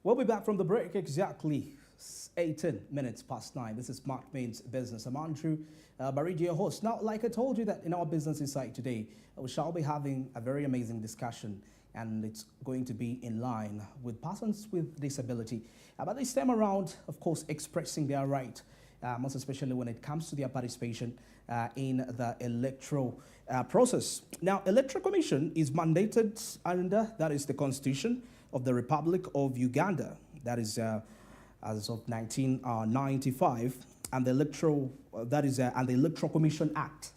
We'll be back from the break exactly 18 minutes past 9. This is Smart Means Business. I'm Andrew Baridi, your host. Now, like I told you that in our Business Insight today, we shall be having a very amazing discussion, and it's going to be in line with persons with disability. But this time around, of course, expressing their right, most especially when it comes to their participation in the electoral process. Now, Electoral Commission is mandated under, that is the Constitution of the Republic of Uganda, that is as of 1995, and the Electoral, and the Electoral Commission Act,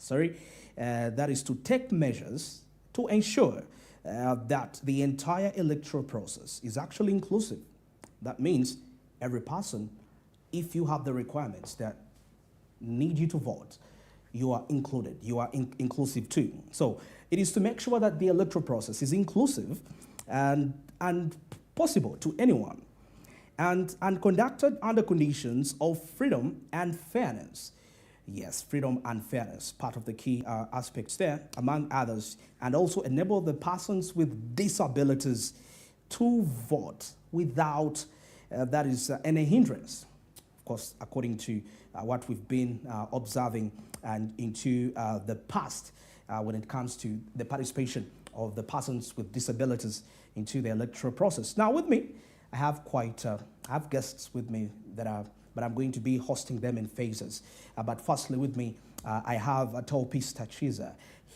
that is to take measures to ensure that the entire electoral process is actually inclusive. That means every person, if you have the requirements that need you to vote, you are included, you are inclusive too. So it is to make sure that the electoral process is inclusive and possible to anyone, and conducted under conditions of freedom and fairness. Yes, freedom and fairness, part of the key aspects there, among others, and also enable the persons with disabilities to vote without any hindrance. Of course, according to what we've been observing and into the past when it comes to the participation of the persons with disabilities into the electoral process. Now, with me, I have I have guests with me but I'm going to be hosting them in phases. But firstly, with me, I have Tolpis Tachiza.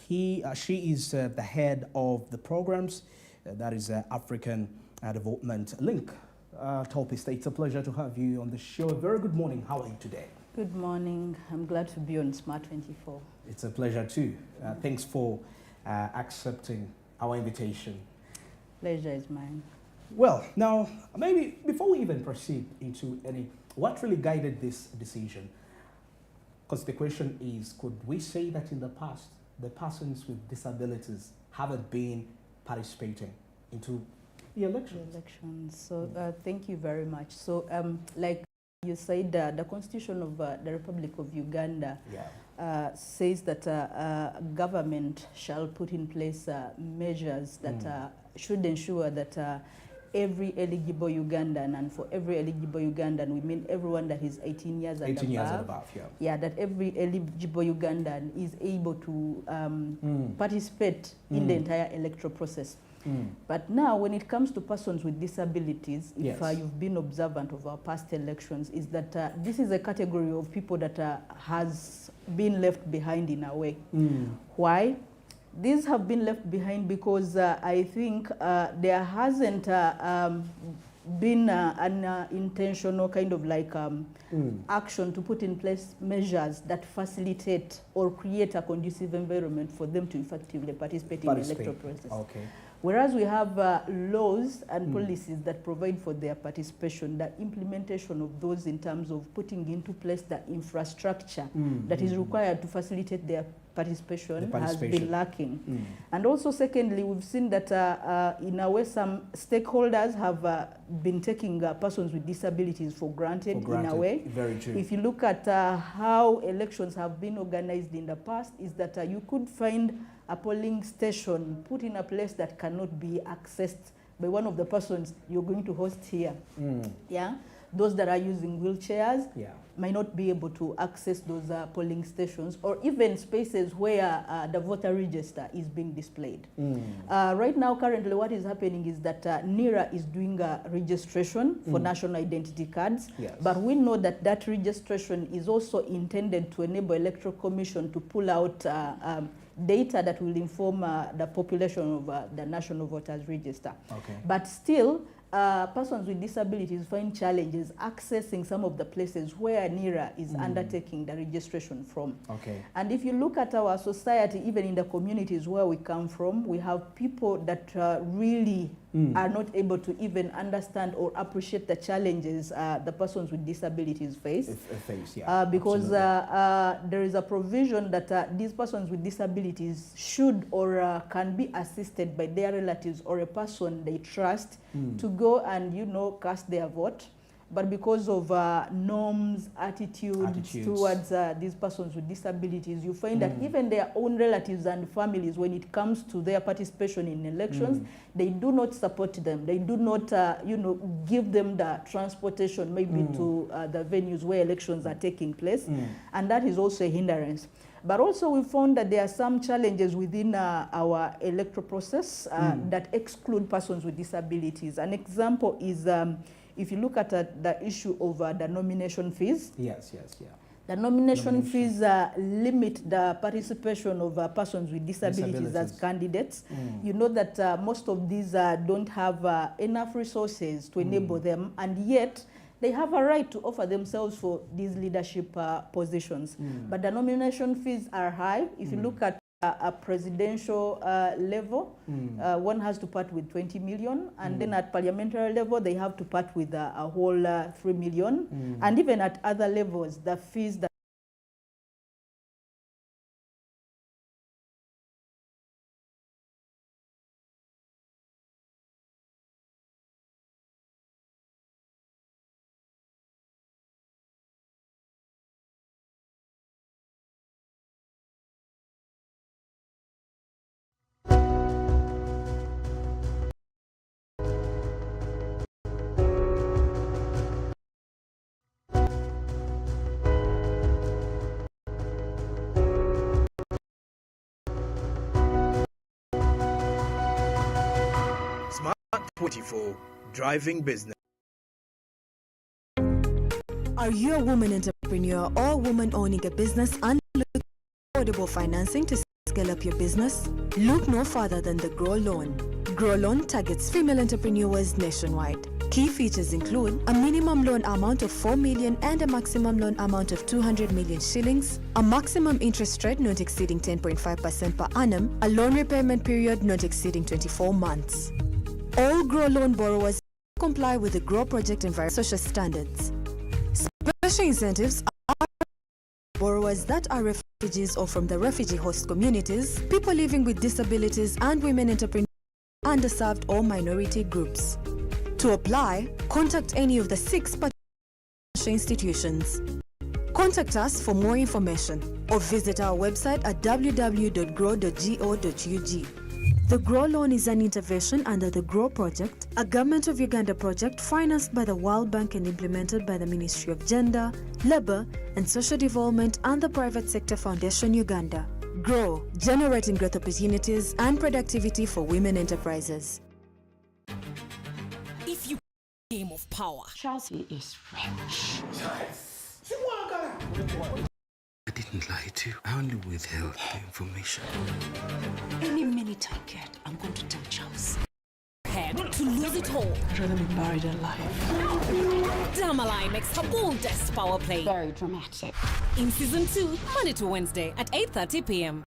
She is the head of the programs, that is African Development Link. Tolpis, it's a pleasure to have you on the show. Very good morning. How are you today? Good morning. I'm glad to be on Smart 24. It's a pleasure too. Thanks for accepting our invitation. Pleasure is mine. Well, now, maybe before we even proceed into what really guided this decision? Because the question is, could we say that in the past, the persons with disabilities haven't been participating into the elections? So thank you very much. So like you said, the Constitution of the Republic of Uganda says that government shall put in place measures that should ensure that every eligible Ugandan, and for every eligible Ugandan, we mean everyone that is 18 years and above. That every eligible Ugandan is able to participate in the entire electoral process. But now, when it comes to persons with disabilities, if you've been observant of our past elections, is that this is a category of people that has been left behind in a way. Why? These have been left behind because I think there hasn't been an intentional kind of like action to put in place measures that facilitate or create a conducive environment for them to effectively participate in the electoral process. Whereas we have laws and policies that provide for their participation, the implementation of those in terms of putting into place the infrastructure that is required to facilitate their participation has been lacking. And also, secondly, we've seen that in a way some stakeholders have been taking persons with disabilities for granted in a way. Very true. If you look at how elections have been organized in the past, is that you could find a polling station put in a place that cannot be accessed by one of the persons you're going to host here. Those that are using wheelchairs might not be able to access those polling stations, or even spaces where the voter register is being displayed. Right now, currently, what is happening is that NIRA is doing a registration for national identity cards, but we know that that registration is also intended to enable Electoral Commission to pull out data that will inform the population of the National Voters Register. But still, persons with disabilities find challenges accessing some of the places where NIRA is undertaking the registration from. And if you look at our society, even in the communities where we come from, we have people that really are not able to even understand or appreciate the challenges the persons with disabilities face. Because there is a provision that these persons with disabilities should or can be assisted by their relatives or a person they trust to go and, cast their vote. but because of norms, attitudes towards these persons with disabilities, you find that even their own relatives and families, when it comes to their participation in elections, they do not support them. They do not, give them the transportation maybe to the venues where elections are taking place, and that is also a hindrance. But also we found that there are some challenges within our electoral process that exclude persons with disabilities. An example is if you look at the issue of the nomination fees. Yes. The nomination fees limit the participation of persons with disabilities as candidates. You know that most of these don't have enough resources to enable them, and yet they have a right to offer themselves for these leadership positions. But the nomination fees are high. If you look at a presidential level, one has to part with 20 million, and then at parliamentary level, they have to part with a whole 3 million. And even at other levels, the fees that Smart 24, driving business. Are you a woman entrepreneur or woman owning a business and looking for affordable financing to scale up your business? Look no further than the Grow Loan. Grow Loan targets female entrepreneurs nationwide. Key features include a minimum loan amount of 4 million and a maximum loan amount of 200 million shillings, a maximum interest rate not exceeding 10.5% per annum, a loan repayment period not exceeding 24 months. All Grow Loan borrowers comply with the Grow Project Environmental Social Standards. Special incentives are borrowers that are refugees or from the refugee host communities, people living with disabilities, and women entrepreneurs, underserved or minority groups. To apply, contact any of the 6 participating institutions. Contact us for more information or visit our website at www.grow.go.ug. The Grow Loan is an intervention under the Grow Project, a Government of Uganda project financed by the World Bank and implemented by the Ministry of Gender, Labour and Social Development and the Private Sector Foundation Uganda. Grow, generating growth opportunities and productivity for women enterprises. If you game of power, Chelsea is rich. I didn't lie to you. I only withheld the information. Any minute I get, I'm going to tell Charles. head to lose it all. I'd rather be buried alive. Damalai makes her boldest power play. Very dramatic. In season 2, Monday to Wednesday at 8:30 p.m.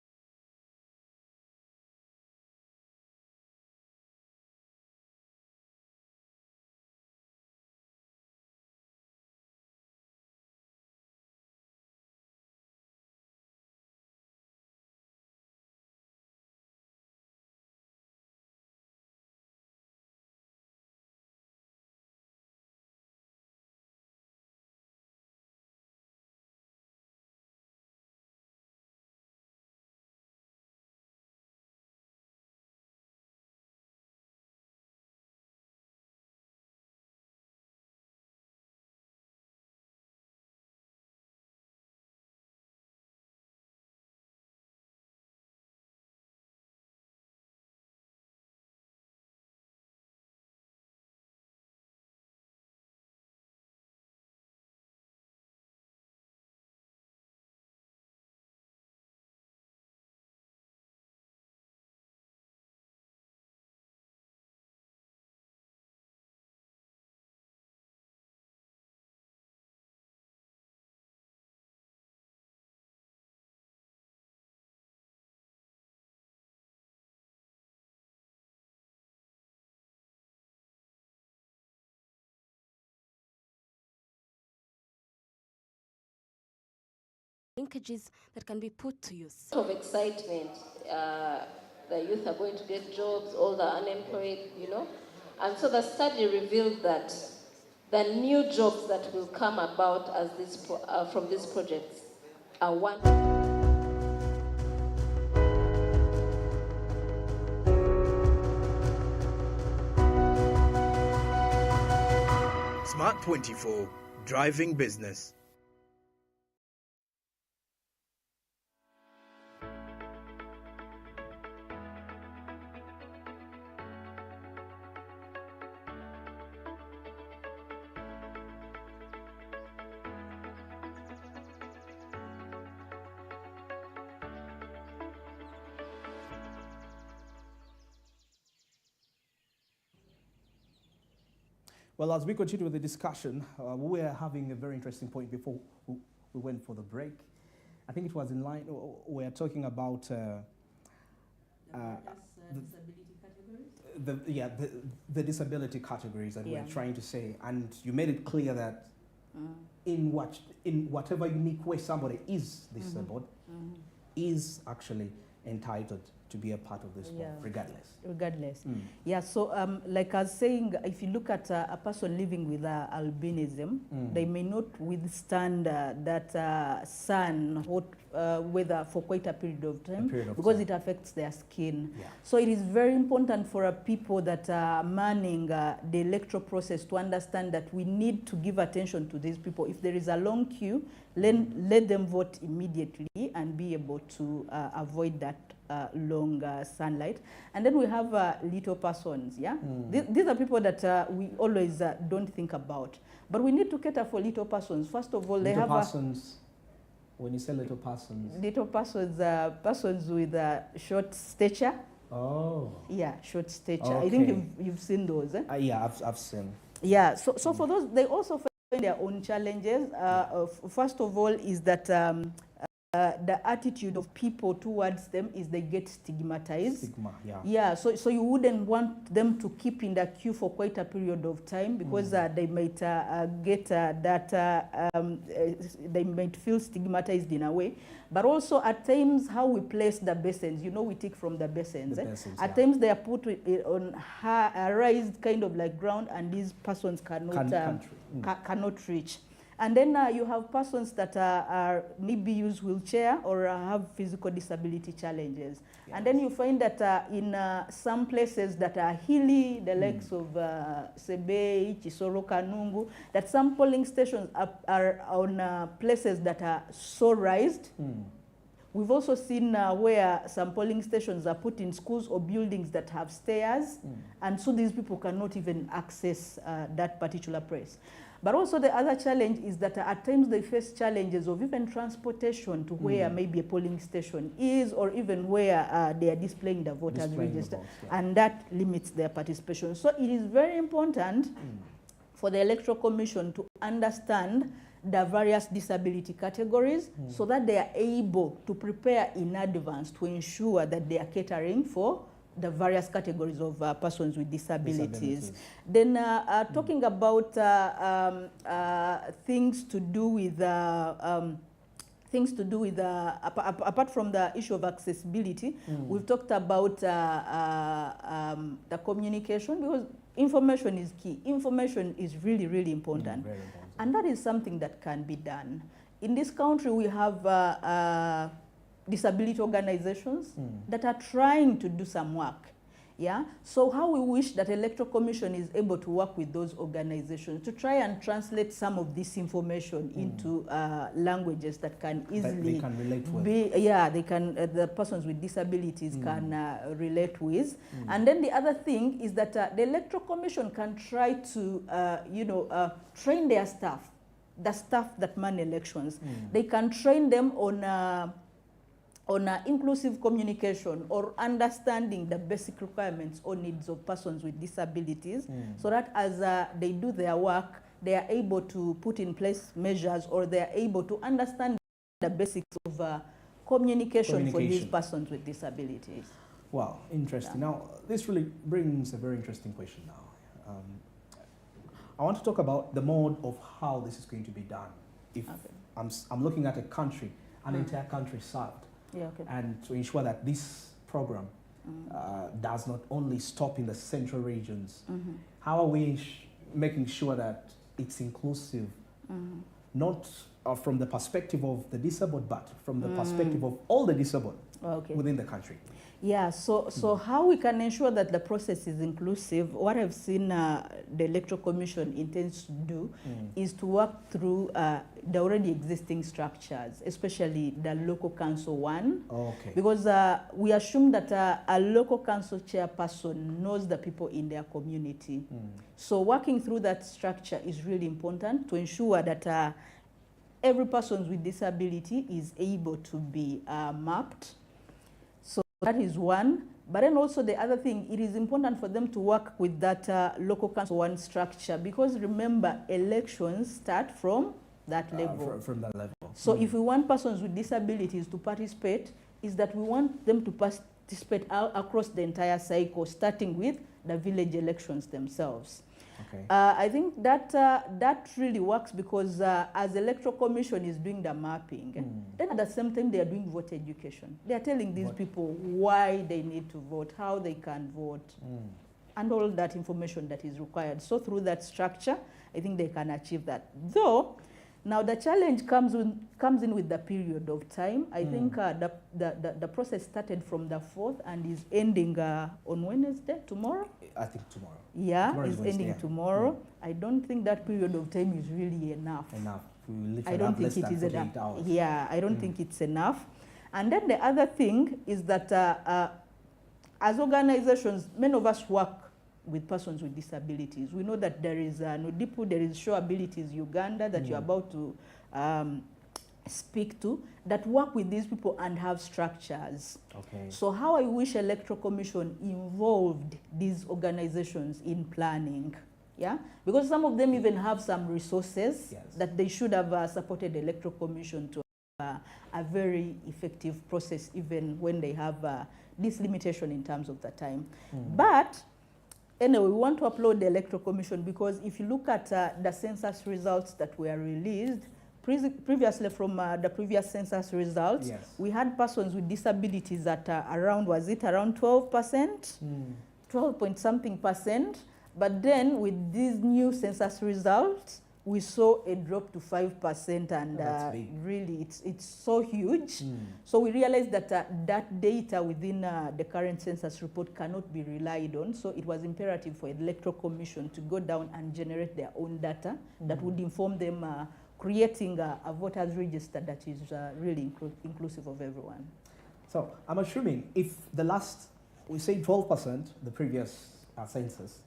Linkages that can be put to use. Of excitement, the youth are going to get jobs, all the unemployed, And so the study revealed that the new jobs that will come about as from these projects are one. Smart 24, driving business. Well, as we continue with the discussion, we were having a very interesting point before we went for the break. I think it was in line, we are talking about disability categories? the disability categories that we're trying to say. And you made it clear that in whatever unique way somebody is disabled, is actually entitled to be a part of this world, regardless. Yeah, so like I was saying, if you look at a person living with albinism, they may not withstand that sun, hot weather for quite a period of time because it affects their skin. So it is very important for people that are manning the electoral process to understand that we need to give attention to these people. If there is a long queue, let them vote immediately and be able to avoid that long sunlight. And then we have little persons, These are people that we always don't think about. But we need to cater for little persons. First of all, they have persons. When you say little persons? Little persons, persons with short stature. Oh. Yeah, short stature. Okay. I think you've seen those. Yeah, I've seen. Yeah, so for those, they also face their own challenges. First of all is that the attitude of people towards them is they get stigmatized. Stigma, Yeah, so you wouldn't want them to keep in the queue for quite a period of time because they might get they might feel stigmatized in a way. But also at times how we place the basins, we take from the basins. At times they are put on a raised kind of like ground and these persons cannot reach. And then you have persons that maybe use wheelchair or have physical disability challenges. And then you find that in some places that are hilly, the likes of Sebei, Chisoro, Kanungu, that some polling stations are on places that are so raised. We've also seen where some polling stations are put in schools or buildings that have stairs, and so these people cannot even access that particular place. But also the other challenge is that at times they face challenges of even transportation to where maybe a polling station is, or even where they are displaying the voters register, and that limits their participation. So it is very important for the Electoral Commission to understand the various disability categories so that they are able to prepare in advance to ensure that they are catering for the various categories of persons with disabilities. Then talking about things to do with apart from the issue of accessibility, we've talked about the communication, because information is key. Information is really, really important. Very important. And that is something that can be done. In this country, we have disability organizations that are trying to do some work. So how we wish that Electoral Commission is able to work with those organizations to try and translate some of this information into languages that can easily they can relate with. they can, the persons with disabilities can relate with. And then the other thing is that the Electoral Commission can try to train their staff, the staff that man elections. They can train them on inclusive communication or understanding the basic requirements or needs of persons with disabilities, so that as they do their work, they are able to put in place measures, or they are able to understand the basics of communication for these persons with disabilities. Wow, interesting. Now, this really brings a very interesting question now. I want to talk about the mode of how this is going to be done. If I'm looking at a country, an entire country served, and to ensure that this program does not only stop in the central regions, how are we making sure that it's inclusive, not from the perspective of the disabled, but from the perspective of all the disabled within the country. Yeah, so how we can ensure that the process is inclusive, what I've seen the Electoral Commission intends to do is to work through the already existing structures, especially the local council one. Okay. Because we assume that a local council chairperson knows the people in their community. So working through that structure is really important to ensure that every person with disability is able to be mapped. That is one. But then also the other thing, it is important for them to work with that local council one structure, because remember, elections start from that level. From that level. So if we want persons with disabilities to participate, is that we want them to participate across the entire cycle, starting with the village elections themselves. Okay. I think that that really works because as Electoral Commission is doing the mapping, then at the same time they are doing voter education. They are telling these people why they need to vote, how they can vote, and all that information that is required. So through that structure, I think they can achieve that. Though, now the challenge comes in with the period of time. I think the process started from the 4th and is ending on Wednesday, tomorrow. I think tomorrow. Yeah, Tomorrow it's is Wednesday, ending tomorrow. I don't think that period of time is really enough. I don't think it is enough. Hours. Yeah, I don't think it's enough. And then the other thing is that as organizations, many of us work with persons with disabilities. We know that there is NUDIPU, there is Show Abilities Uganda that you're about to speak to, that work with these people and have structures. Okay. So how I wish Electoral Commission involved these organizations in planning, yeah? Because some of them even have some resources that they should have supported Electoral Commission to have a very effective process, even when they have this limitation in terms of the time. But anyway, we want to applaud the Electoral Commission, because if you look at the census results that were released, previously from the previous census results, we had persons with disabilities at around, was it around 12%? 12 point something percent. But then with these new census results, we saw a drop to 5%, and really it's so huge. So we realized that that data within the current census report cannot be relied on. So it was imperative for the Electoral Commission to go down and generate their own data that would inform them creating a voters register that is really inclusive of everyone. So I'm assuming if the last, we say 12%, the previous census,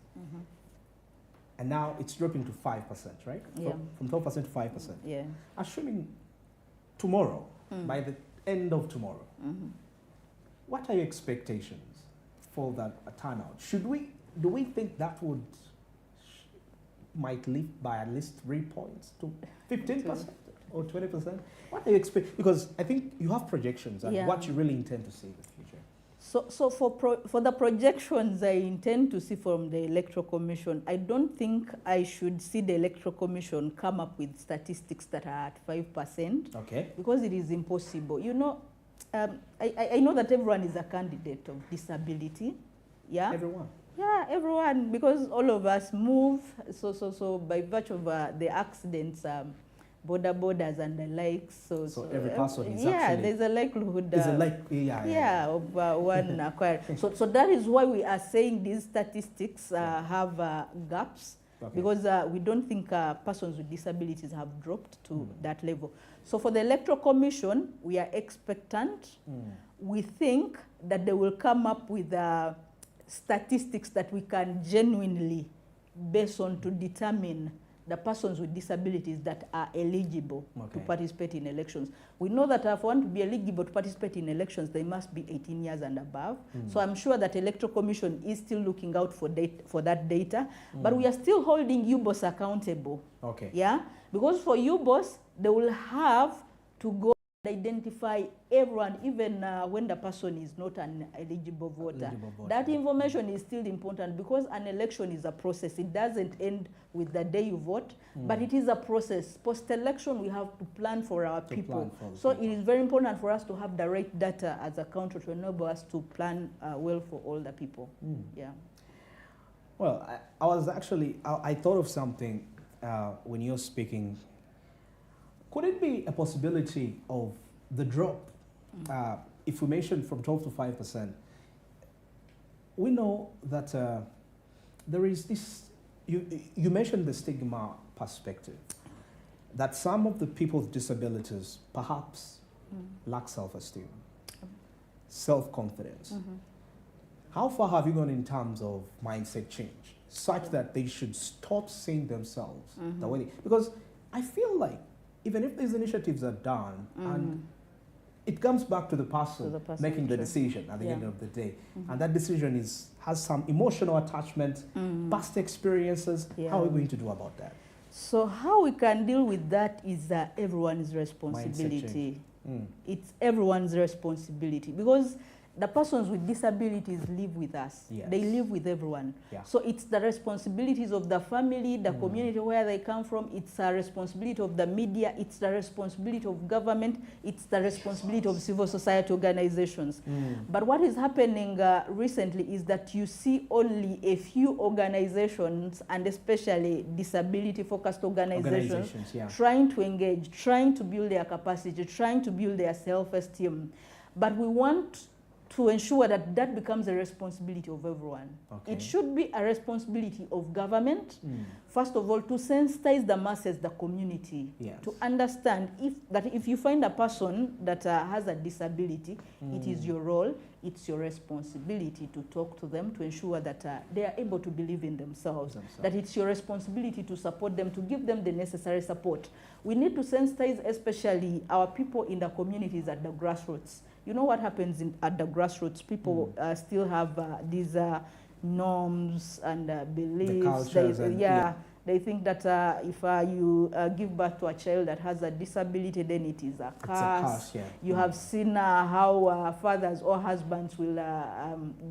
and now it's dropping to 5%, right? Yeah. From 12% to 5%. Yeah. Assuming tomorrow, by the end of tomorrow, what are your expectations for that turnout? Do we think that might lift by at least 3 points to 15% or 20%? What do you expect? Because I think you have projections and what you really intend to see in the future. So for the projections I intend to see from the Electoral Commission, I don't think I should see the Electoral Commission come up with statistics that are at 5%. Okay. Because it is impossible. You know, I know that everyone is a candidate of disability. Yeah. Everyone. Yeah, everyone, because all of us move. So by virtue of the accidents, borders and the likes. So every person is there's a likelihood. Of one acquired. So that is why we are saying these statistics have gaps. Okay. Because we don't think persons with disabilities have dropped to that level. So for the Electoral Commission, we are expectant. We think that they will come up with statistics that we can genuinely base on to determine the persons with disabilities that are eligible to participate in elections. We know that for one to be eligible to participate in elections, they must be 18 years and above. So I'm sure that Electoral Commission is still looking out for that data, but we are still holding UBOS accountable. Okay. Yeah, because for UBOS, they will have to go identify everyone, even when the person is not an eligible voter. That information is still important, because an election is a process. It doesn't end with the day you vote, but it is a process. Post-election, we have to plan for our people. So it is very important for us to have the right data as a country to enable us to plan well for all the people. Yeah. Well, I thought of something when you're speaking, could it be a possibility of the drop? If we mention from 12 to 5%, we know that there is this, you mentioned the stigma perspective, that some of the people with disabilities perhaps lack self-esteem, self-confidence. How far have you gone in terms of mindset change, such that they should stop seeing themselves the way they, because I feel like even if these initiatives are done and it comes back to the person, making the decision at the end of the day, and that decision has some emotional attachment, past experiences. How are we going to do about that? So how we can deal with that is everyone's responsibility. It's everyone's responsibility, because the persons with disabilities live with us. They live with everyone. So it's the responsibilities of the family, the community where they come from. It's the responsibility of the media. It's the responsibility of government. It's the responsibility of civil society organizations. But what is happening recently is that you see only a few organizations, and especially disability-focused organizations trying to engage, trying to build their capacity, trying to build their self-esteem. But we want to ensure that that becomes a responsibility of everyone. It should be a responsibility of government, first of all, to sensitize the masses, the community, to understand if you find a person that has a disability, it is your role, it's your responsibility to talk to them, to ensure that they are able to believe in themselves, that it's your responsibility to support them, to give them the necessary support. We need to sensitize especially our people in the communities at the grassroots. You know what happens at the grassroots? People still have these norms and beliefs. They think that if you give birth to a child that has a disability, then it is a curse. You have seen how fathers or husbands will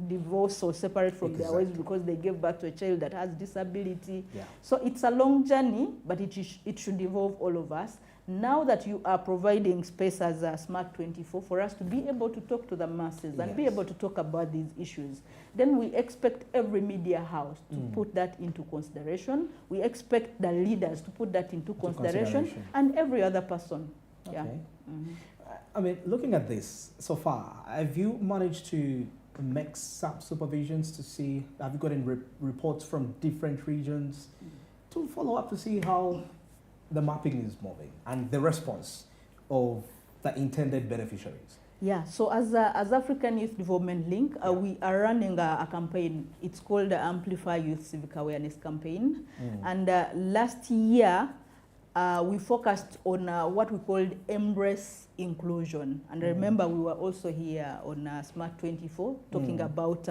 divorce or separate from their wives because they gave birth to a child that has disability. So it's a long journey, but it should involve all of us. Now that you are providing space as Smart 24 for us to be able to talk to the masses and be able to talk about these issues, then we expect every media house to put that into consideration. We expect the leaders to put that into consideration, and every other person. I mean, looking at this so far, have you managed to make some supervisions to see, have you gotten reports from different regions to follow up to see how the mapping is moving and the response of the intended beneficiaries? So as African Youth Development Link, we are running a campaign. It's called the Amplify Youth Civic Awareness Campaign. And last year, we focused on what we called Embrace Inclusion. And remember, we were also here on Smart 24 talking about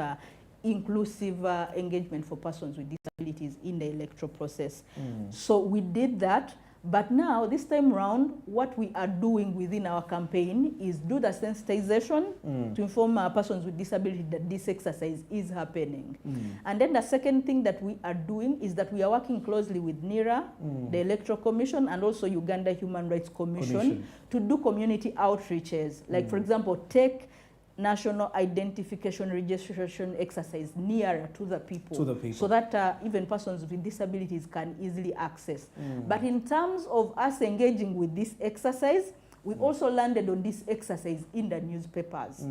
inclusive engagement for persons with disabilities in the electoral process. So we did that. But now, this time around, what we are doing within our campaign is do the sensitization to inform persons with disability that this exercise is happening. And then the second thing that we are doing is that we are working closely with NIRA, the Electoral Commission, and also Uganda Human Rights Commission to do community outreaches. Like, for example, take national identification registration exercise nearer to the people, so that even persons with disabilities can easily access. But in terms of us engaging with this exercise, we also landed on this exercise in the newspapers.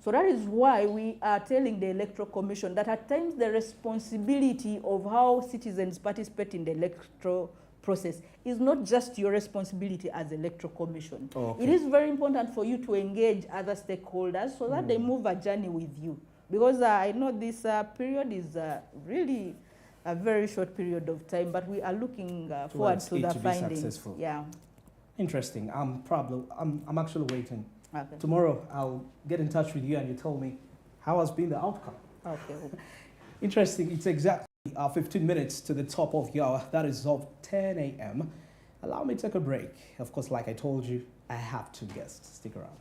So that is why we are telling the Electoral Commission that at times the responsibility of how citizens participate in the electoral process is not just your responsibility as Electoral Commission. It is very important for you to engage other stakeholders so that they move a journey with you. Because I know this period is really a very short period of time, but we are looking forward to the findings. Interesting. I'm actually waiting. Tomorrow I'll get in touch with you and you tell me how has been the outcome. Interesting. It's exactly 15 minutes to the top of the hour. That is of 10 a.m. Allow me to take a break. Of course, like I told you, I have 2 guests. Stick around.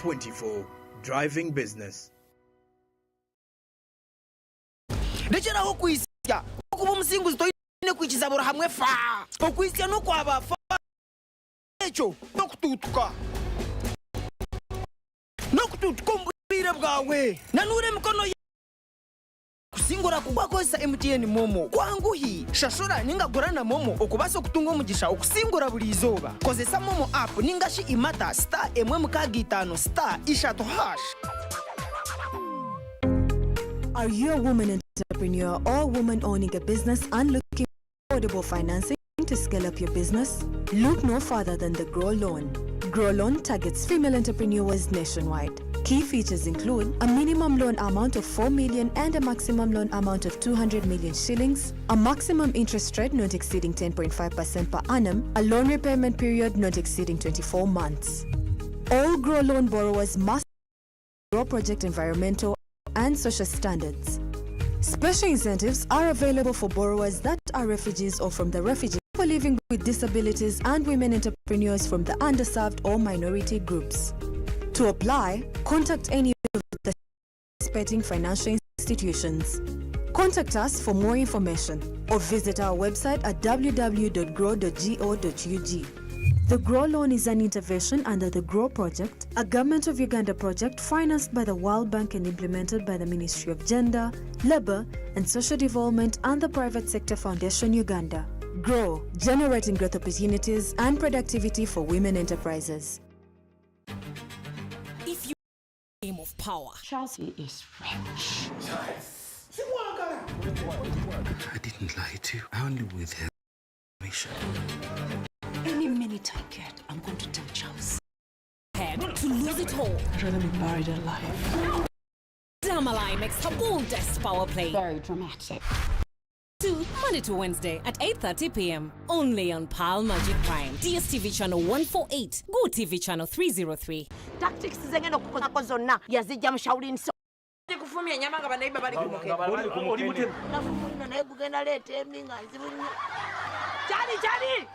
24 Driving Business. Ndechera okuisya okuba omusinguzi toyine kwikizabura hamwe fa okwisya nokwaba fa ekyo nokututuka ombwire bwawe nanure emikono kusingura kugwakozesa MTN momo kwanguhi shashura ningagura na momo okubasa okutunga omugisha okusingura buli izooba kozesa momo app ningashi imata *135*3 Are you a woman entrepreneur or woman owning a business and looking for affordable financing to scale up your business? Look no further than the Grow Loan. Grow Loan targets female entrepreneurs nationwide. Key features include a minimum loan amount of 4 million and a maximum loan amount of 200 million shillings, a maximum interest rate not exceeding 10.5% per annum, a loan repayment period not exceeding 24 months. All Grow Loan borrowers must Grow Project environmental and social standards. Special incentives are available for borrowers that are refugees or from the refugee, for living with disabilities and women entrepreneurs from the underserved or minority groups. To apply, contact any of the participating financial institutions. Contact us for more information or visit our website at www.grow.go.ug. The Grow Loan is an intervention under the Grow Project, a Government of Uganda project financed by the World Bank and implemented by the Ministry of Gender, Labour and Social Development and the Private Sector Foundation Uganda. Grow, generating growth opportunities and productivity for women enterprises. If you game of power, Chelsea is rich. I didn't lie to you. I only withheld information. Any minute I get, I'm going to tell Chelsea. head to lose it all. I'd rather be buried alive. Damalai makes her boldest power play. Very dramatic. Monday to Wednesday at 8:30 p.m. Only on Pal Magic Prime. DSTV channel 148. Go TV channel 303. Tactics zengene okukozako zonna yazijja mu Shaolin so kufumya enyama nga banaiba bali kumukene naye kugenda leeta eminga nzibu Charlie!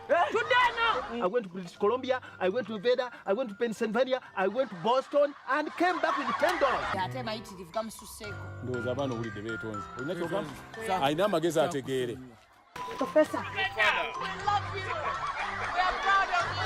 I went to British Columbia, I went to Nevada, I went to Pennsylvania, I went to Boston and came back with $10. ate mayitirivu gamususeeko ndowooza abaana owulidde beetonze olina kyogamba alina amagezi ategeere Professor, we love you. We are proud of you.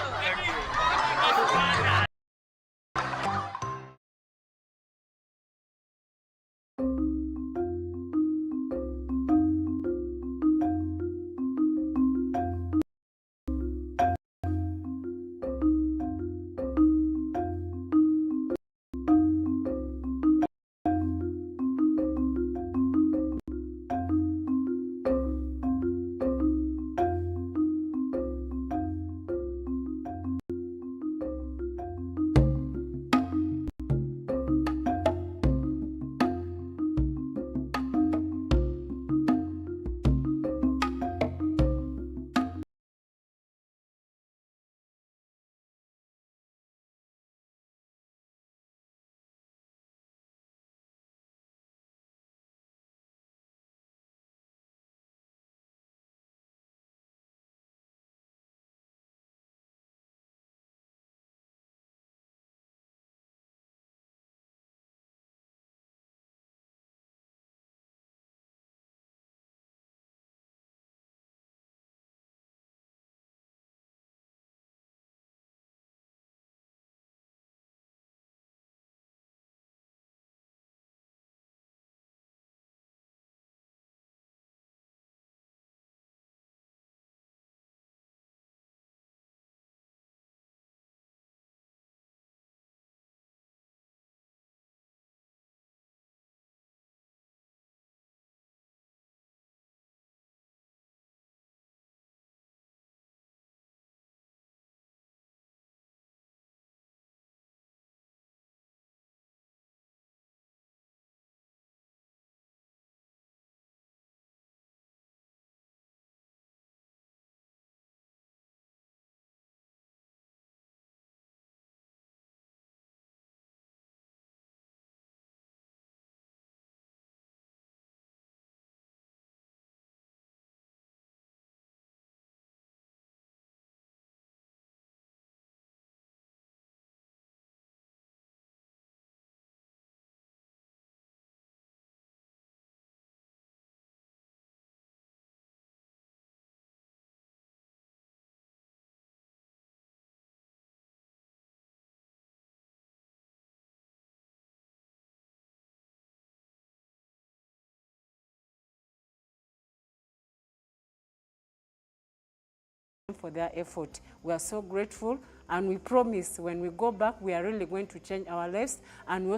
for their effort. We are so grateful, and we promise when we go back, we are really going to change our lives, and we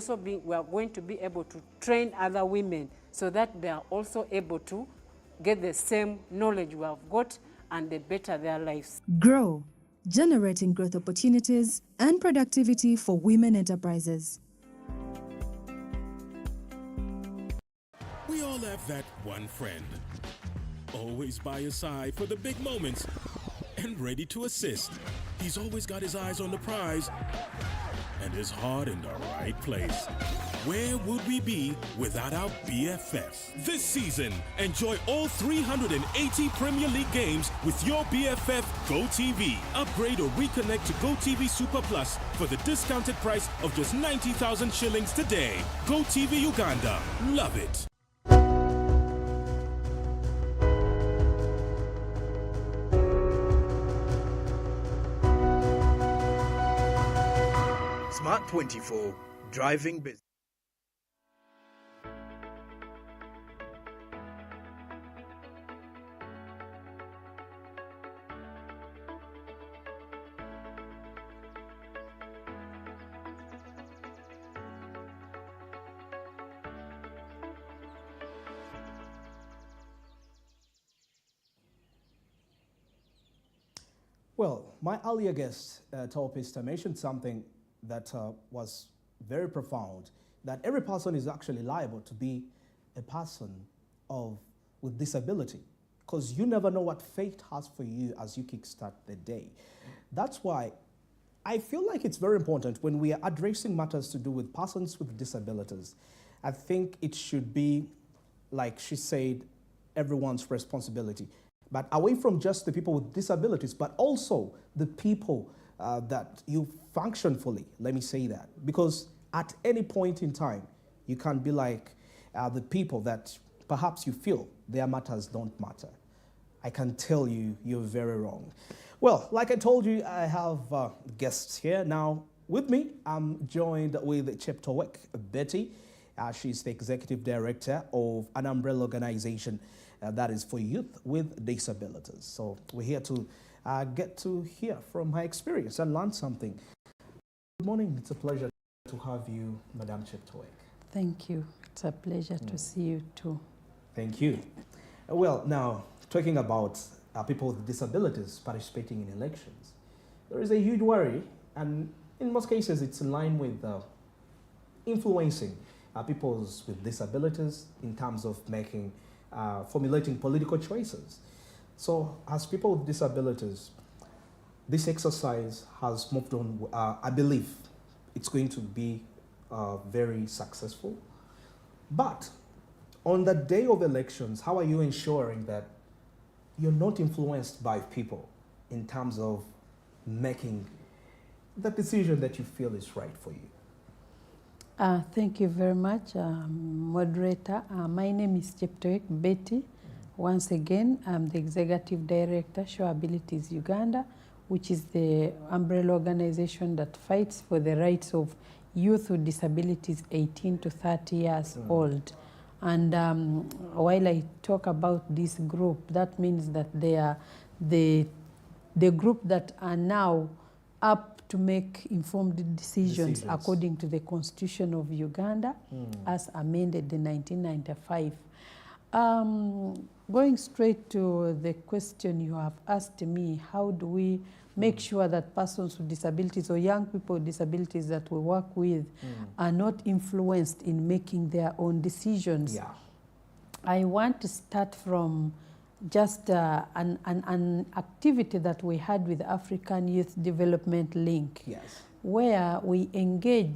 are going to be able to train other women so that they are also able to get the same knowledge we have got and they better their lives. Grow, generating growth opportunities and productivity for women enterprises. We all have that one friend, always by your side for the big moments and ready to assist. He's always got his eyes on the prize and his heart in the right place. Where would we be without our BFF? This season, enjoy all 380 Premier League games with your BFF GoTV. Upgrade or reconnect to GoTV Super Plus for the discounted price of just 90,000 shillings today. GoTV Uganda. Love it. Smart 24, driving business. Well, my earlier guest, Topista, mentioned something that was very profound, that every person is actually liable to be a person with disability, because you never know what fate has for you as you kickstart the day. That's why I feel like it's very important when we are addressing matters to do with persons with disabilities. I think it should be, like she said, everyone's responsibility. But away from just the people with disabilities, but also the people that you function fully, let me say that. Because at any point in time, you can be like the people that perhaps you feel their matters don't matter. I can tell you, you're very wrong. Well, like I told you, I have guests here. Now, with me, I'm joined with Cheptowek Betty. She's the Executive Director of an umbrella organization that is for youth with disabilities. So we're here to get to hear from her experience and learn something. Good morning. It's a pleasure to have you, Madam Cheptowek. Thank you. It's a pleasure to see you too. Thank you. Well, now, talking about people with disabilities participating in elections, there is a huge worry, and in most cases, it's in line with influencing people with disabilities in terms of making, formulating political choices. So as people with disabilities, this exercise has moved on. I believe it's going to be very successful. But on the day of elections, how are you ensuring that you're not influenced by people in terms of making the decision that you feel is right for you? Thank you very much, moderator. My name is Cheptowek Betty. Once again, I'm the Executive Director, Show Abilities Uganda, which is the umbrella organization that fights for the rights of youth with disabilities 18 to 30 years old. And while I talk about this group, that means that they are the group that are now up to make informed decisions according to the Constitution of Uganda as amended in 1995. Going straight to the question you have asked me, how do we make sure that persons with disabilities or young people with disabilities that we work with are not influenced in making their own decisions? Yeah. I want to start from just an activity that we had with African Youth Development Link, where we engage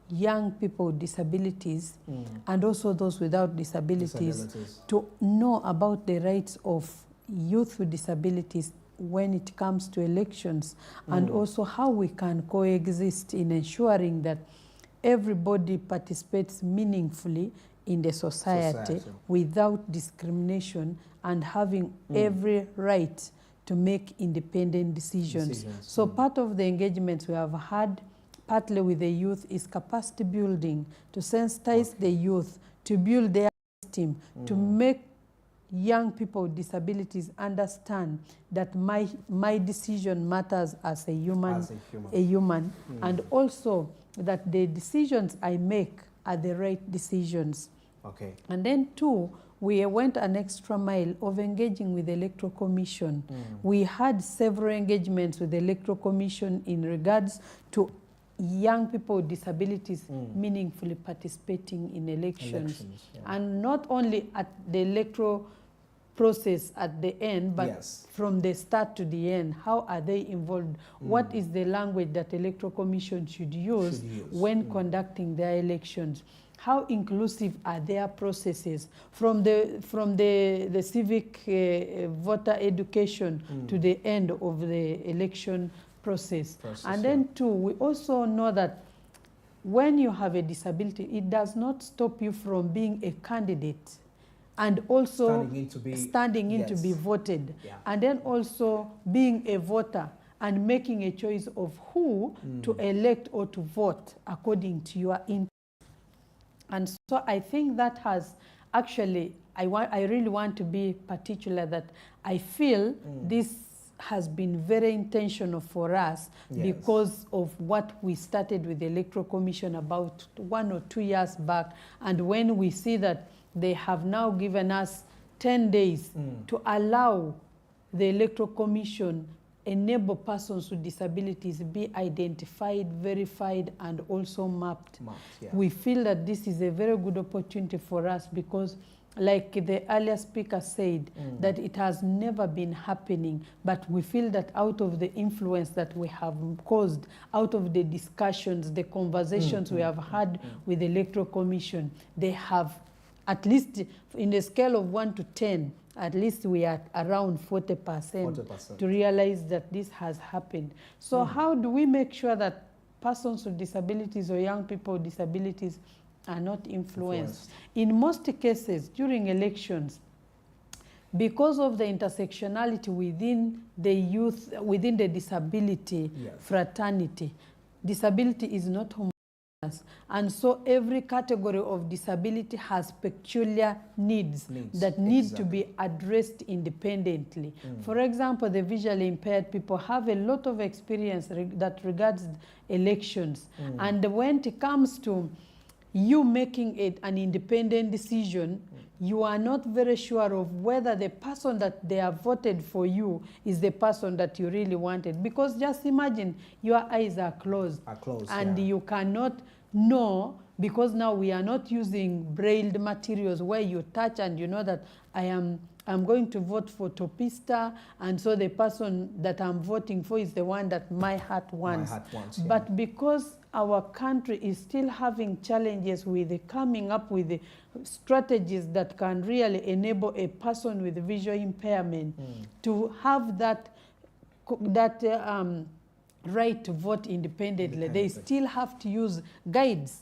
young people with disabilities and also those without disabilities to know about the rights of youth with disabilities when it comes to elections, and also how we can coexist in ensuring that everybody participates meaningfully in the society without discrimination and having every right to make independent decisions. So part of the engagements we have had, partly with the youth, is capacity building, to sensitize the youth, to build their esteem, to make young people with disabilities understand that my decision matters as a human, and also that the decisions I make are the right decisions. Okay. And then 2, we went an extra mile of engaging with the Electoral Commission. We had several engagements with the Electoral Commission in regards to young people with disabilities meaningfully participating in elections. And not only at the electoral process at the end, but from the start to the end. How are they involved? What is the language that the Electoral Commission should use when conducting their elections? How inclusive are their processes from the civic voter education to the end of the election process. And then 2, we also know that when you have a disability, it does not stop you from being a candidate and also standing in to be voted, and then also being a voter and making a choice of who to elect or to vote according to your interest. And so I think that has actually, I really want to be particular that I feel this has been very intentional for us because of what we started with the Electoral Commission about 1 or 2 years back. And when we see that they have now given us 10 days to allow the Electoral Commission enable persons with disabilities be identified, verified, and also mapped. We feel that this is a very good opportunity for us because, like the earlier speaker said, that it has never been happening, but we feel that out of the influence that we have caused, out of the discussions, the conversations we have had with the Electoral Commission, they have, at least in a scale of 1 to 10, at least we are around 40% to realize that this has happened. So how do we make sure that persons with disabilities or young people with disabilities are not influenced? In most cases, during elections, because of the intersectionality within the youth, within the disability fraternity, disability is not homogeneous. And so every category of disability has peculiar needs that need to be addressed independently. For example, the visually impaired people have a lot of experience that regards elections. And when it comes to you making it an independent decision, you are not very sure of whether the person that they have voted for you is the person that you really wanted. Because just imagine your eyes are closed, and you cannot know, because now we are not using brailled materials where you touch and you know that I'm going to vote for Topista, and so the person that I'm voting for is the one that my heart wants. But because our country is still having challenges with coming up with the strategies that can really enable a person with visual impairment to have that right to vote independently. They still have to use guides.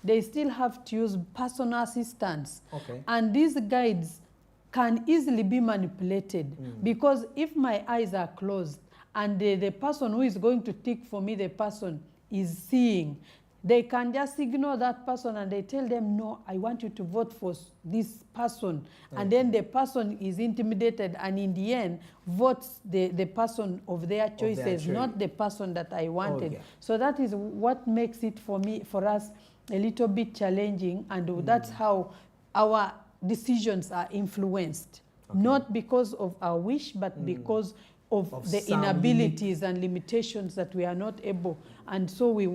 They still have to use personal assistants. And these guides can easily be manipulated because if my eyes are closed and the person who is going to tick for me, the person is seeing, they can just ignore that person and they tell them, no, I want you to vote for this person. And then the person is intimidated and in the end votes the person of their choices, not the person that I wanted. So that is what makes it for us a little bit challenging, and that's how our decisions are influenced, not because of our wish, but because of the inabilities and limitations that we are not able. And so we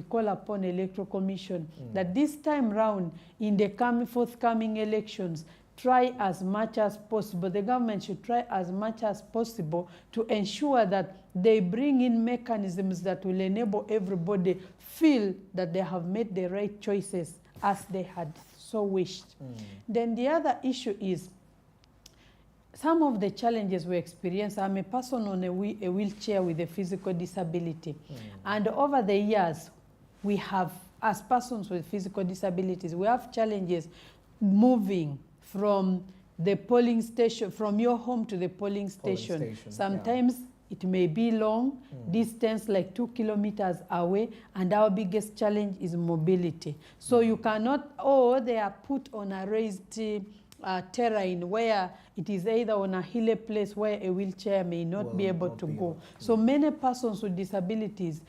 call upon Electoral Commission that this time round in the forthcoming elections, try as much as possible, the government should try as much as possible to ensure that they bring in mechanisms that will enable everybody feel that they have made the right choices as they had so wished. Then the other issue is some of the challenges we experience. I'm a person on a wheelchair with a physical disability. And over the years, we have, as persons with physical disabilities, we have challenges moving from the polling station, from your home to the polling station. Sometimes it may be long distance, like 2 kilometers away, and our biggest challenge is mobility. So you cannot, or they are put on a raised terrain where it is either on a hilly place where a wheelchair may not be able to go. So many persons with disabilities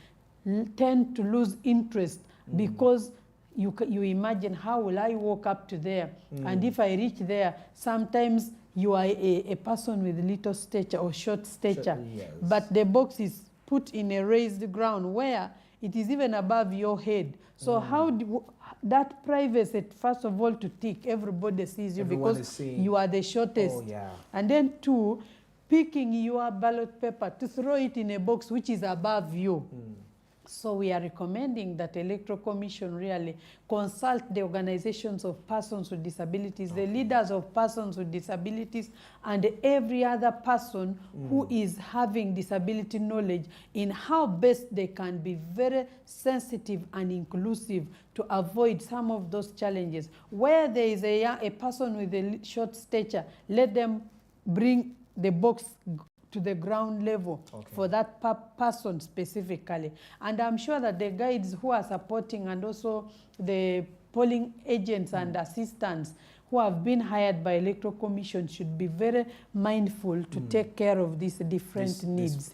tend to lose interest because you imagine, how will I walk up to there? And if I reach there, sometimes you are a person with little stature or short stature, but the box is put in a raised ground where it is even above your head. So how do that privacy, first of all, to tick, everybody sees you because you are the shortest. And then two, picking your ballot paper to throw it in a box which is above you. So we are recommending that Electoral Commission really consult the organizations of persons with disabilities, the leaders of persons with disabilities, and every other person who is having disability knowledge in how best they can be very sensitive and inclusive to avoid some of those challenges. Where there is a person with a short stature, let them bring the box to the ground level for that person specifically. And I'm sure that the guides who are supporting and also the polling agents and assistants who have been hired by Electoral Commission should be very mindful to take care of these different needs.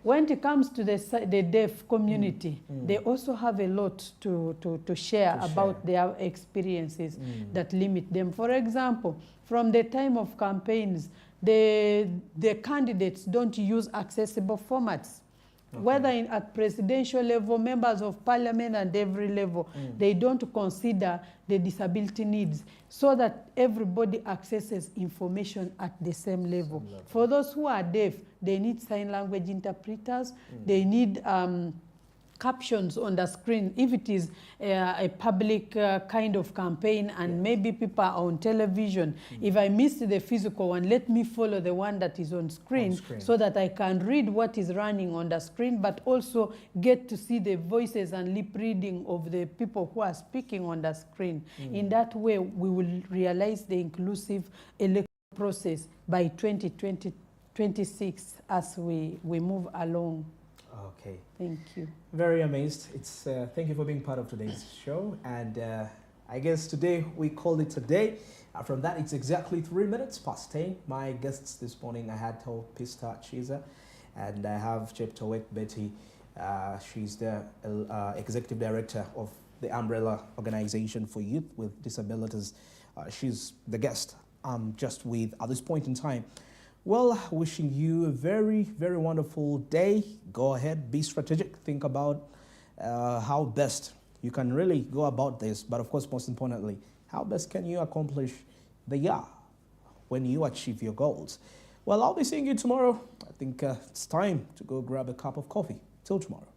When it comes to the deaf community, they also have a lot to share about their experiences that limit them. For example, from the time of campaigns, the candidates don't use accessible formats. Whether at presidential level, members of parliament and every level, they don't consider the disability needs so that everybody accesses information at the same level. For those who are deaf, they need sign language interpreters, they need captions on the screen if it is a public kind of campaign and maybe people are on television. If I miss the physical one, let me follow the one that is on screen so that I can read what is running on the screen, but also get to see the voices and lip reading of the people who are speaking on the screen. In that way, we will realize the inclusive electoral process by 2026 as we move along. Thank you. Very amazed. It's thank you for being part of today's show. And I guess today we called it a day. From that, it's exactly 3 minutes past 10. My guests this morning, I had told Pista Chiza, and I have Cheptowek Betty. She's the executive director of the Umbrella Organization for Youth with Disabilities. She's the guest I'm just with at this point in time. Well, wishing you a very, very wonderful day. Go ahead, be strategic. Think about how best you can really go about this. But of course, most importantly, how best can you accomplish the year when you achieve your goals? Well, I'll be seeing you tomorrow. I think it's time to go grab a cup of coffee. Till tomorrow.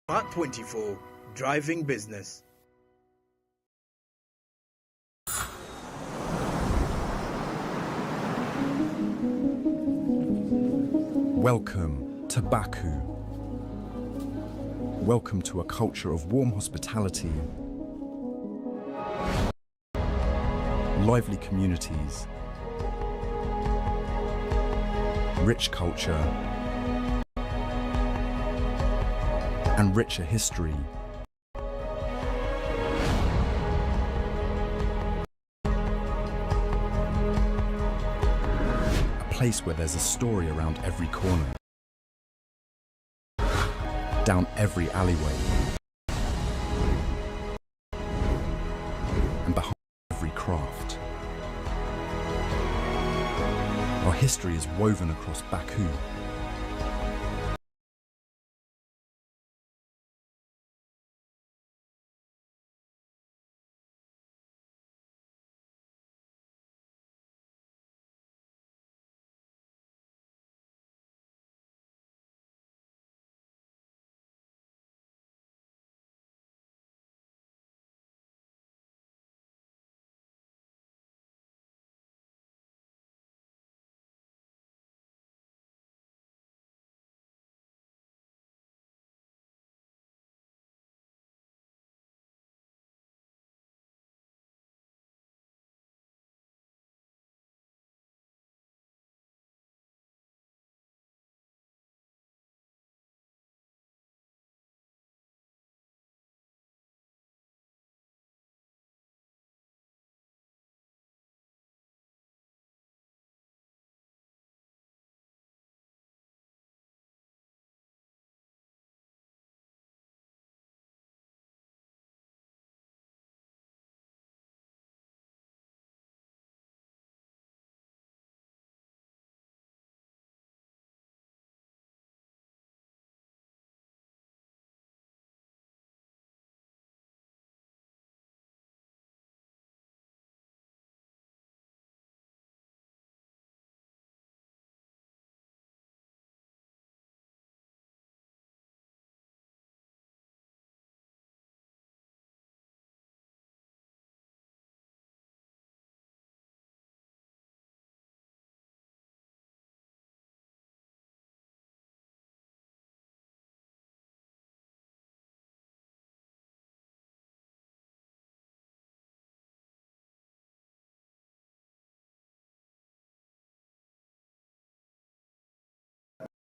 Smart 24, driving business. Welcome to Baku. Welcome to a culture of warm hospitality, lively communities, rich culture, and richer history. A place where there's a story around every corner, down every alleyway, and behind every craft. Our history is woven across Baku.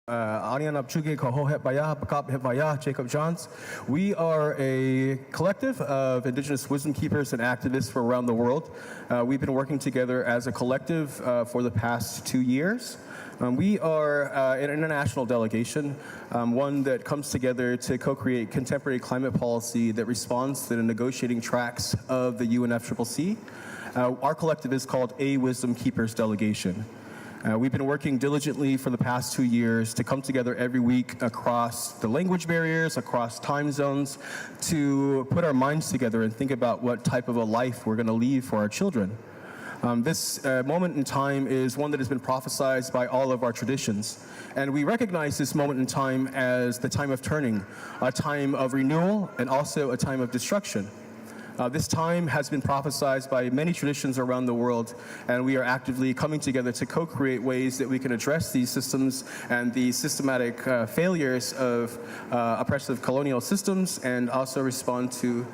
Jacob Johns. We are a collective of Indigenous wisdom keepers and activists from around the world. We've been working together as a collective for the past 2 years. We are an international delegation, one that comes together to co-create contemporary climate policy that responds to the negotiating tracks of the UNFCCC. Our collective is called A Wisdom Keepers Delegation. We've been working diligently for the past 2 years to come together every week across the language barriers, across time zones, to put our minds together and think about what type of a life we're going to leave for our children. This moment in time is one that has been prophesied by all of our traditions. And we recognize this moment in time as the time of turning, a time of renewal, and also a time of destruction. This time has been prophesied by many traditions around the world, and we are actively coming together to co-create ways that we can address these systems and the systematic failures of oppressive colonial systems, and also respond to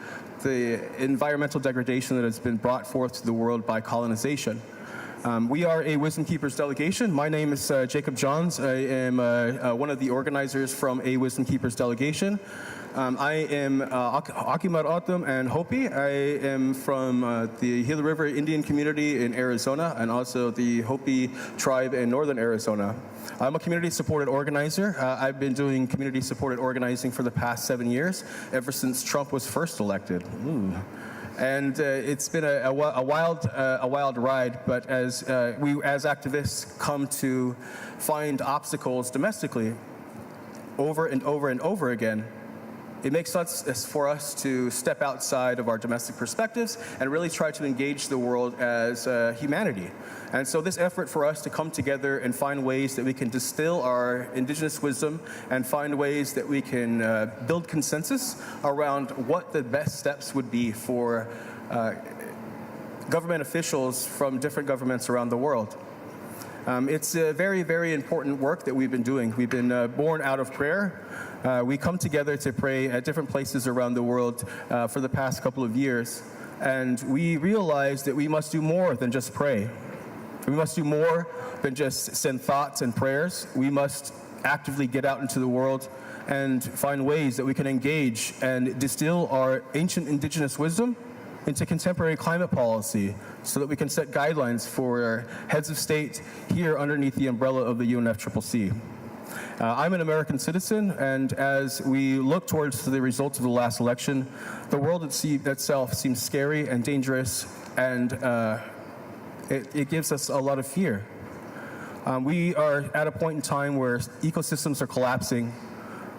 the environmental degradation that has been brought forth to the world by colonization. We are a Wisdom Keepers delegation. My name is Jacob Johns. I am one of the organizers from a Wisdom Keepers delegation. I am Akimar Autumn and Hopi. I am from the Gila River Indian community in Arizona, and also the Hopi tribe in northern Arizona. I'm a community-supported organizer. I've been doing community-supported organizing for the past 7 years, ever since Trump was first elected. Ooh. And it's been a wild ride, but as we as activists come to find obstacles domestically over and over and over again, it makes sense for us to step outside of our domestic perspectives and really try to engage the world as humanity. And so this effort for us to come together and find ways that we can distill our indigenous wisdom and find ways that we can build consensus around what the best steps would be for government officials from different governments around the world. It's a very, very important work that we've been doing. We've been born out of prayer. We come together to pray at different places around the world for the past couple of years. And we realize that we must do more than just pray. We must do more than just send thoughts and prayers. We must actively get out into the world and find ways that we can engage and distill our ancient indigenous wisdom into contemporary climate policy so that we can set guidelines for heads of state here underneath the umbrella of the UNFCCC. I'm an American citizen, and as we look towards the results of the last election, the world itself seems scary and dangerous, and it gives us a lot of fear. We are at a point in time where ecosystems are collapsing,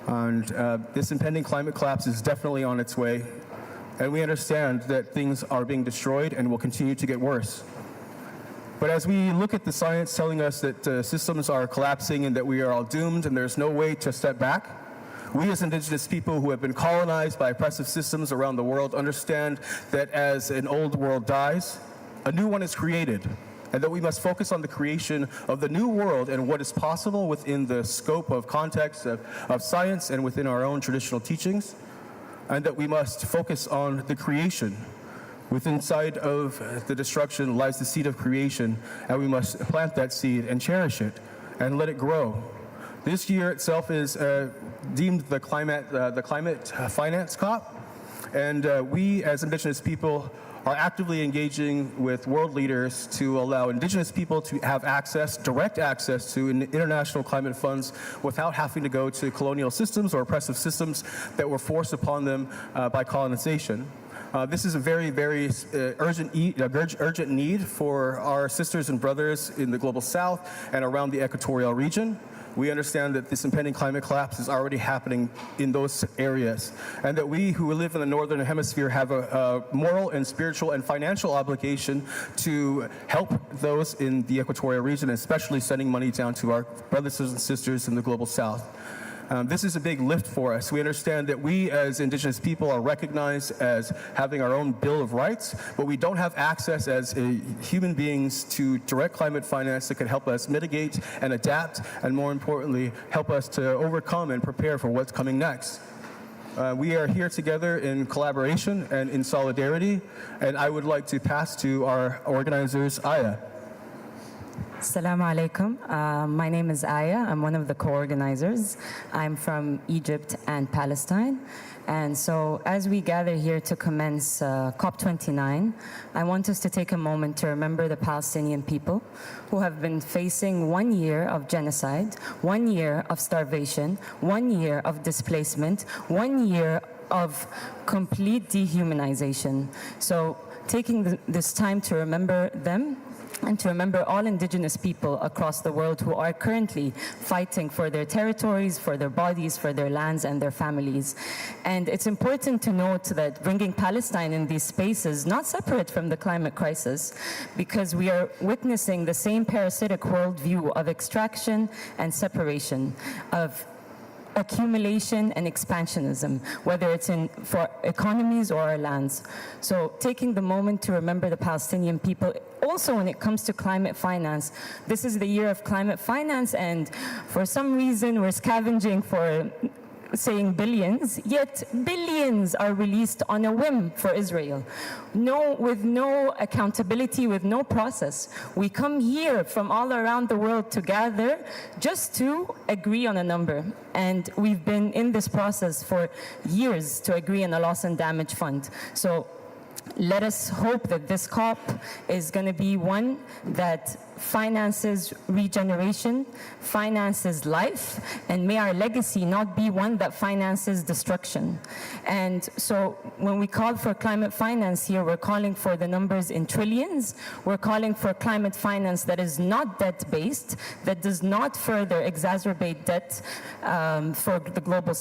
and this impending climate collapse is definitely on its way. And we understand that things are being destroyed and will continue to get worse. But as we look at the science telling us that systems are collapsing and that we are all doomed and there's no way to step back, we as indigenous people who have been colonized by oppressive systems around the world understand that as an old world dies, a new one is created, and that we must focus on the creation of the new world and what is possible within the scope of context of science and within our own traditional teachings, and that we must focus on the creation. Within inside of the destruction lies the seed of creation, and we must plant that seed and cherish it and let it grow. This year itself is deemed the climate finance COP, and we as indigenous people are actively engaging with world leaders to allow indigenous people to have access, direct access to international climate funds without having to go to colonial systems or oppressive systems that were forced upon them by colonization. This is a very, very urgent need for our sisters and brothers in the global south and around the equatorial region. We understand that this impending climate collapse is already happening in those areas, and that we who live in the northern hemisphere have a moral and spiritual and financial obligation to help those in the equatorial region, especially sending money down to our brothers and sisters in the global south. This is a big lift for us. We understand that we as indigenous people are recognized as having our own Bill of Rights, but we don't have access as human beings to direct climate finance that can help us mitigate and adapt, and more importantly, help us to overcome and prepare for what's coming next. We are here together in collaboration and in solidarity, and I would like to pass to our organizers, Aya. Assalamu alaikum. My name is Aya. I'm one of the co-organizers. I'm from Egypt and Palestine. And so as we gather here to commence COP29, I want us to take a moment to remember the Palestinian people who have been facing 1 year of genocide, 1 year of starvation, 1 year of displacement, 1 year of complete dehumanization. So taking this time to remember them and to remember all indigenous people across the world who are currently fighting for their territories, for their bodies, for their lands and their families. And it's important to note that bringing Palestine in these spaces, not separate from the climate crisis, because we are witnessing the same parasitic worldview of extraction and separation, of accumulation and expansionism, whether it's for economies or our lands. So taking the moment to remember the Palestinian people. Also, when it comes to climate finance, this is the year of climate finance, and for some reason we're scavenging for saying billions, yet billions are released on a whim for Israel. With no accountability, with no process. We come here from all around the world to gather just to agree on a number. And we've been in this process for years to agree on a loss and damage fund. So let us hope that this COP is going to be one that finances regeneration, finances life, and may our legacy not be one that finances destruction. And so when we call for climate finance here, we're calling for the numbers in trillions. We're calling for climate finance that is not debt-based, that does not further exacerbate debt for the global